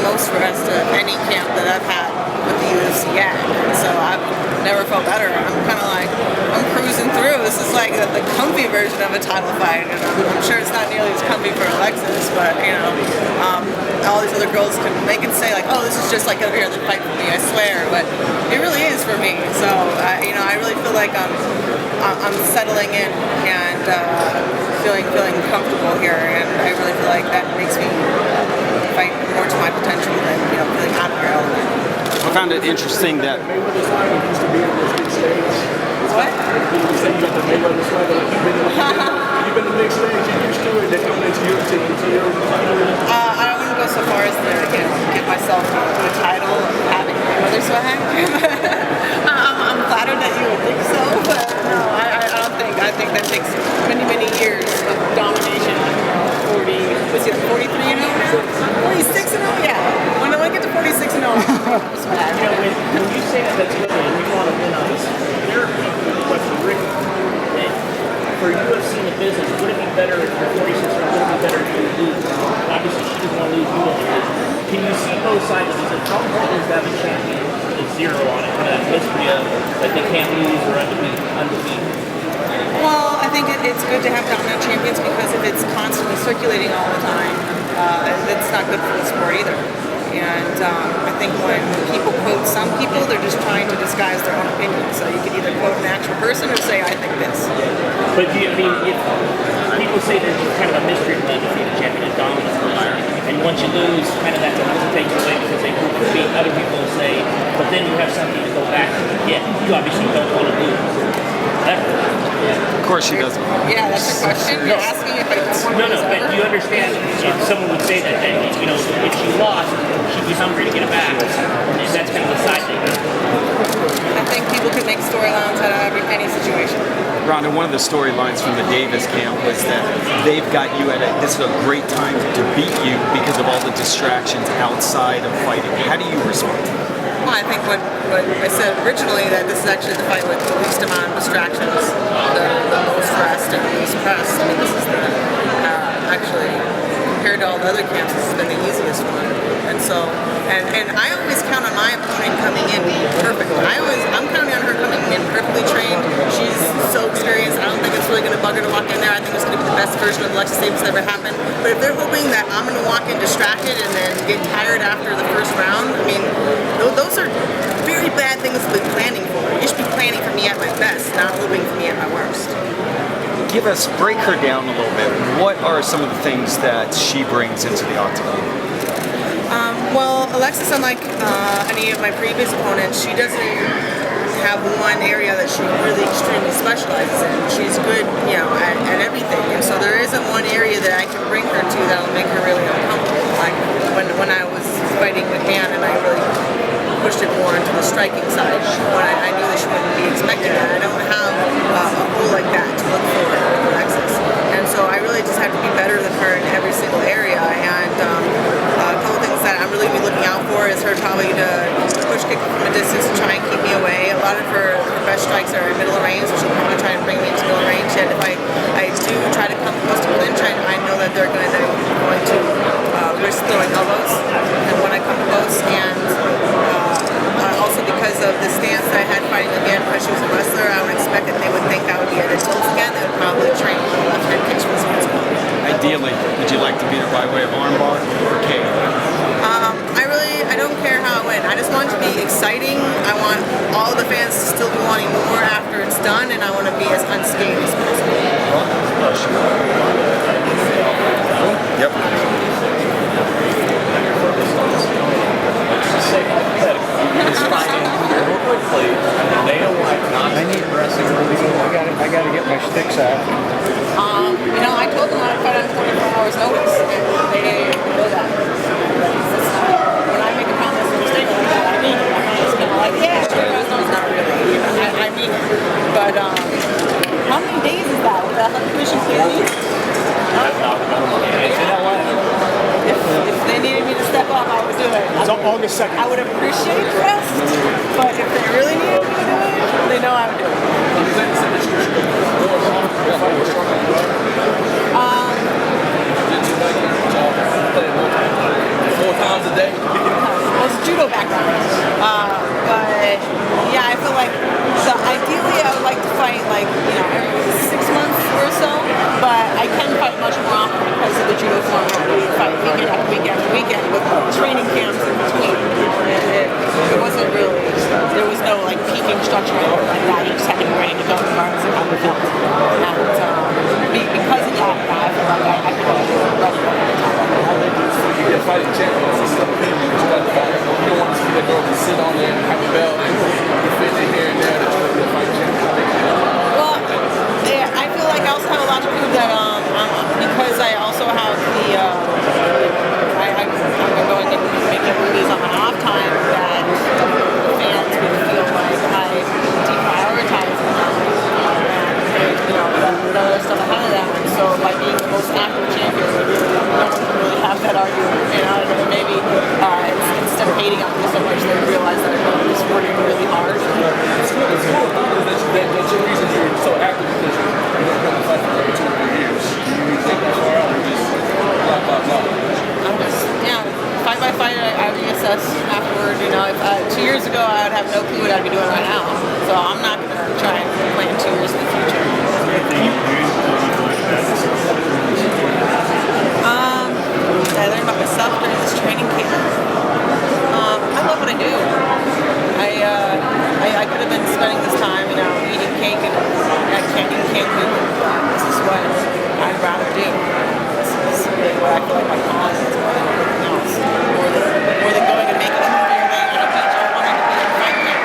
the most rest of any camp that I've had with the UFC yet. So I've never felt better. I'm kind of like, I'm cruising through. This is like the comfy version of a title fight. And I'm sure it's not nearly as comfy for Alexis, but all these other girls they can say like, oh, this is just like every other fight for me, I swear. But it really is for me. So I really feel like I'm settling in and feeling comfortable here, and I really feel like that makes me fight more to my potential than feeling out of your element. I found it interesting that. What? You've been the big stage, you're used to it, they're coming into UFC. I wouldn't go so far as to give myself a title of having Mayweather swag. I'm flattered that you would think so, but no, I don't think. I think that takes many, many years of domination. 43 and 0? 46 and 0? Yeah. When I get to 46 and 0, swag. When you say that that's good and you want to win on this, there are people who question Ricky. For UFC in the business, would it be better if you're 46 or would it be better if you lose? Obviously, she doesn't want to lose, you don't lose. Can you see both sides of this? How important is to have a champion with zero on it, kind of that history of like they can't lose or undefeated? Well, I think it's good to have dominant champions because if it's constantly circulating all the time, that's not good for the sport either. And I think when people quote some people, they're just trying to disguise their own opinion. So you could either quote an actual person or say, I think this. But do you mean, if people say there's kind of a mystery to the undefeated champion and dominant person, and once you lose, kind of that's enough to take away because they beat other people will say, but then you have something to go back to get. You obviously don't want to lose. Of course she doesn't. Yeah, that's your question. You're asking if it's No, but you understand if someone would say that, if she lost, she'd be hungry to get it back. And that's kind of the side thing. I think people can make storylines out of any situation. Ronda, one of the storylines from the Davis camp was that they've got you this is a great time to beat you because of all the distractions outside of fighting. How do you respond to that? Well, I think what I said originally, that this is actually the fight with the least amount of distractions, the most rest and the least press. I mean, this is actually, compared to all the other camps, this has been the easiest one. And so, and I always count on my opponent coming in perfect. I'm counting on her coming in perfectly trained. She's so experienced. I don't think it's really going to bug her to walk in there. I think it's going to be the best version of Alexis Davis that ever happened. But if they're hoping that I'm going to walk in distracted and then get tired after the first round, I mean, those are very bad things to be planning for. You should be planning for me at my best, not hoping for me at my worst. Break her down a little bit. What are some of the things that she brings into the octagon? Well, Alexis, unlike any of my previous opponents, she doesn't have one area that she really extremely specializes in. She's good, at everything. And so there isn't one area that I can bring her to that will make her really uncomfortable. Like when I was fighting with Dan and I really pushed it more into the striking side, when I knew that she wouldn't be expecting that. I don't have a hole like that to look for with Alexis. And so I really just have to be better than her in every single area. And a couple things that I'm really be looking out for is her probably to push kick from a distance and try and keep me away. A lot of her best strikes are in middle range, so she'll probably try and bring me into middle range. And if I do try to come close to clinch, I know that they're going to risk throwing elbows. And when I come close, and also because of the stance that I had fighting again, because she was a wrestler, I would expect that they would think I would be at a tilt again. They would probably train left hand kicks from this point. Ideally, would you like to beat her by way of armbar or KO? I don't care how it went. I just want it to be exciting. I want all the fans to still be wanting more after it's done, and I want to be as unscathed as possible. Yep. I need wrestling. I got to get my sticks out. I told them I'd fight on 24 hours notice. They know that. When I make a comment or mistake like that, I mean it. I'm just kind of like, yeah, 24 hours notice, not really. I mean it. But how many days is that with that commission period? If they needed me to step up, I would do it. It's August 2nd. I would appreciate the rest, but if they really needed me to do it, they know I would do it. 4 times a day. Well, it's judo background. But yeah, I feel like ideally I would like to fight like every 6 months or so. But I can fight much more often because of the judo format. We fight weekend after weekend after weekend with training camps in between. It wasn't really. There was no like peaking structure or anything like that. You just had to be ready to go regardless of how you felt. And because of that, I feel like I feel like I'm ready to You're fighting champions and stuff. You don't want to see that girl just sit on there and have a belt and defend it here and there. That you're going to fight champions. Well, yeah, I feel like I also have a lot to prove that because I also have the I'm going and making movies on my off time that fans would feel like I deprioritize them and the other stuff ahead of them. And so by being the most active champion, no one can really have that argument. And maybe instead of hating on me so much, they realize that I'm just working really hard. It's cool. That's your reason you're so active because you're going to come to fight for over 2 or 3 years. You take that far out and just blah. I'm just, fight by fight, I reassess afterward. If 2 years ago, I would have no clue what I'd be doing right now. So I'm not going to try and plan 2 years in the future. I learned about myself during this training camp. I love what I do. I could have been spending this time, eating cake and eating Cancun. This is what I'd rather do. This is really what I feel like my calling is more than anything else. More than going and making a movie or laying on a beach. I wanted to be in a fight camp.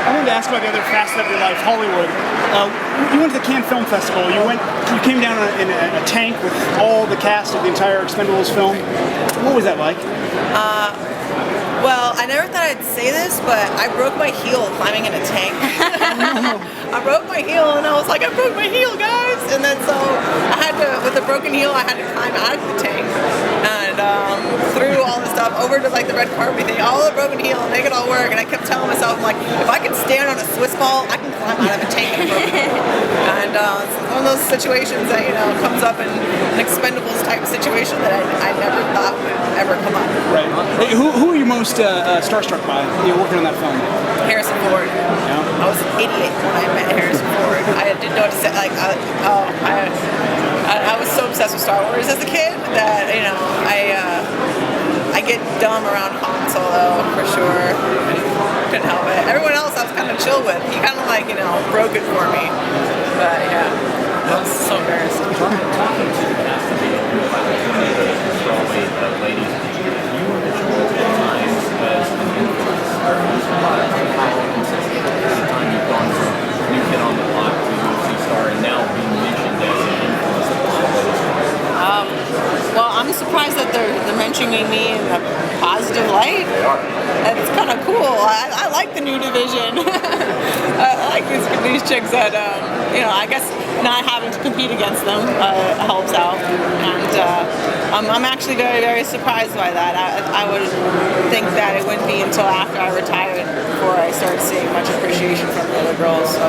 I wanted to ask about the other facet of your life, Hollywood. You went to the Cannes Film Festival. You came down in a tank with all the cast of the entire Expendables film. What was that like? Well, I never thought I'd say this, but I broke my heel climbing in a tank. I broke my heel, and I was like, I broke my heel, guys! And then so I had to, with a broken heel, I had to climb out of the tank and through all the stuff over to like the red carpet thing, all the broken heel, and make it all work. And I kept telling myself, I'm like, if I can stand on a Swiss ball, I can climb out of a tank in a broken heel. And it's one of those situations that comes up in an Expendables type situation that I never thought would ever come up. Right. Hey, who are you most starstruck by? You're working on that film. Harrison Ford. Yeah. I was an idiot when I met Harrison Ford. I didn't know what to say. Like, I was so obsessed with Star Wars as a kid that I get dumb around Han Solo for sure. Couldn't help it. Everyone else I was kind of chill with. He kind of broke it for me. But yeah, that was so embarrassing. Talking to the cast of the ladies, you were mentioned at times as an influencer. How consistent every time you've gone from new kid on the block to UFC star and now being mentioned as an influencer for ladies? Well, I'm surprised that they're mentioning me in a positive light. They are. It's kind of cool. I like the new division. I like these chicks that, I guess not having to compete against them helps out. And I'm actually very, very surprised by that. I would think that it wouldn't be until after I retired before I started seeing much appreciation from the other girls. So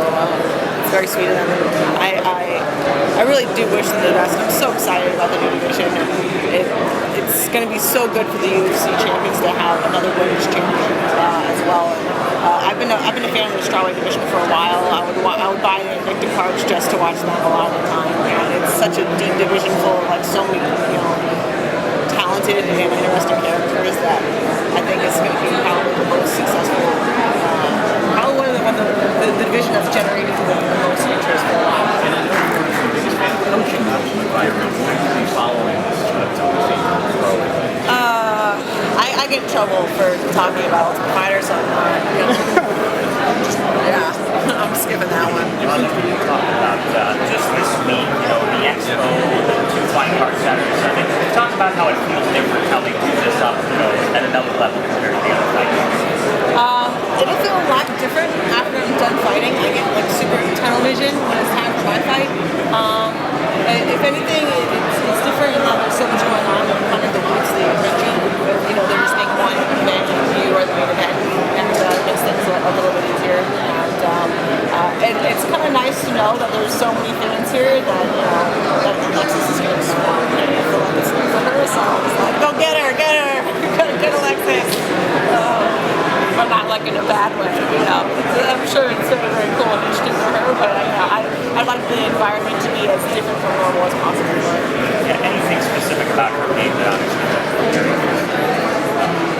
it's very sweet of them. I really do wish them the best. I'm so excited about the new division. It's going to be so good for the UFC champions to have another women's champion as well. I've been a fan of the strawweight division for a while. I would buy the Invicta cards just to watch them a lot of the time. And it's such a deep division full of so many talented and interesting characters that I think it's going to be probably the most successful. Probably one of the division that's generated the most interest for a while. And I know you're the biggest fan of coaching environment. What are you following this pro? I get in trouble for talking about Ultimate Fighters, so I'm not. I'm skipping that one. Ronda, you talked about just this week, the expo, the 2 fight card Saturday, Sunday. Talk about how it feels different, how they do this up, at another level compared to the other fight cards. It'll feel a lot different after I'm done fighting. I get super tunnel vision when it's time for my fight. If anything, it's different in that there's so much going on under the woods that you mentioned. There just being one event and you are the main event, and it makes things a little bit easier. And it's kind of nice to know that there's so many fans here that Alexis is going to support me. I feel like it's good for her, so environment to be as different from normal as possible. Yeah, anything specific about her game that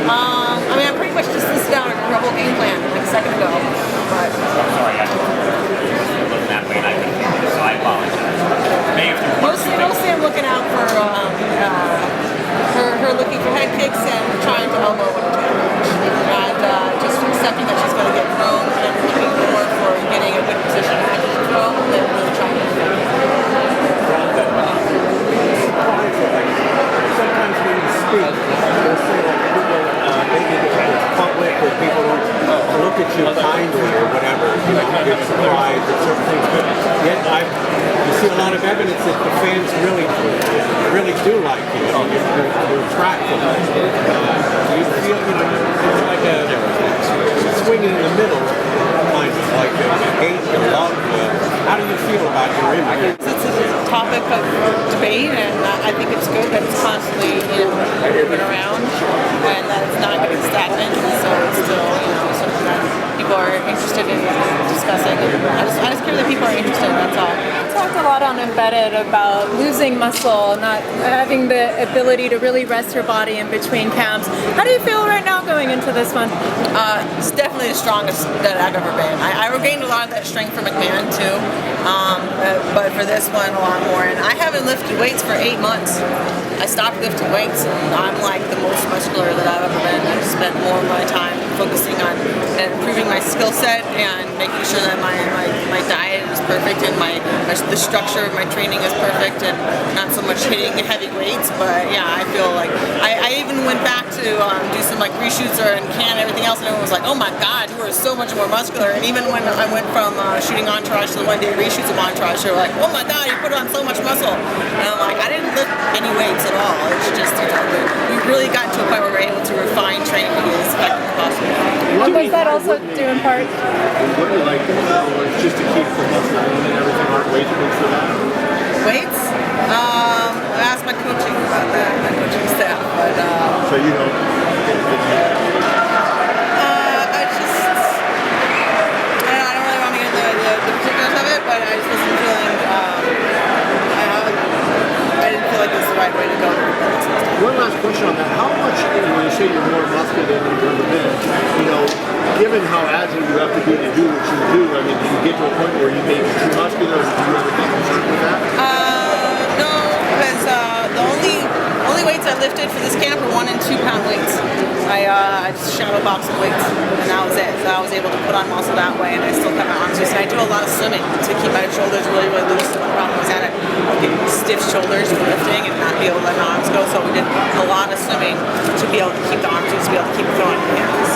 I mean, I pretty much just listed down her whole game plan like a second ago. But I'm sorry, I wasn't that way and I couldn't hear you, so I apologize. Maybe if you want mostly I'm looking out for her looking for head kicks and trying to elbow when it's and just accepting that she's going to get thrown and looking more for getting a good position after the throw than really trying to do Sometimes when you speak, you'll say like people maybe it's public or people don't look at you kindly or whatever, you know, get surprised at certain things. But yet you see a lot of evidence that the fans really do like you. You're attractive. You feel, you know, it's like a swinging in the middle, kind of like a hate and love. How do you feel about your image? It's a topic of debate, and I think it's good that it's constantly moving around, and that it's not getting stagnant. So it's still, something that people are interested in discussing. I just care that people are interested. That's all. Talked a lot on Embedded about losing muscle, not having the ability to really rest your body in between camps. How do you feel right now going into this one? It's definitely the strongest that I've ever been. I regained a lot of that strength from McMahon too, but for this one a lot more. And I haven't lifted weights for 8 months. I stopped lifting weights, and I'm like the most muscular that I've ever been. I've spent more of my time focusing on improving my skill set and making sure that my diet is perfect and the structure of my training is perfect, and not so much hitting heavy weights. But yeah, I feel like I even went back to do some like reshoots and can and everything else, and everyone was like, "Oh my God, you were so much more muscular." And even when I went from shooting Entourage to the one-day reshoots of Entourage, they were like, "Oh my God, you put on so much muscle." And I'm like, I didn't lift any weights at all. It's just we really got to a point where we're able to refine training to be as effective as possible. And was that also due in part? What do you like just to keep the muscle and everything? Aren't weights good for that? Weights? I asked my coaching about that, my coaching staff, but So you don't. I don't really want to get into the particulars of it, but I just wasn't feeling, I didn't feel like this was the right way to go. One last question on that. How much, when you say you're more muscular than you've ever been, given how agile you have to be to do what you do, I mean, do you get to a point where you may be too muscular, or do you ever get concerned with that? No, because the only weights I lifted for this camp were 1 and 2 pound weights. I just shadow boxed weights, and that was it. So I was able to put on muscle that way, and I still kept my arms loose. And I do a lot of swimming to keep my shoulders really, really loose. The problem was that I get stiff shoulders for lifting and not be able to let my arms go. So we did a lot of swimming to be able to keep the arms loose, to be able to keep throwing hands.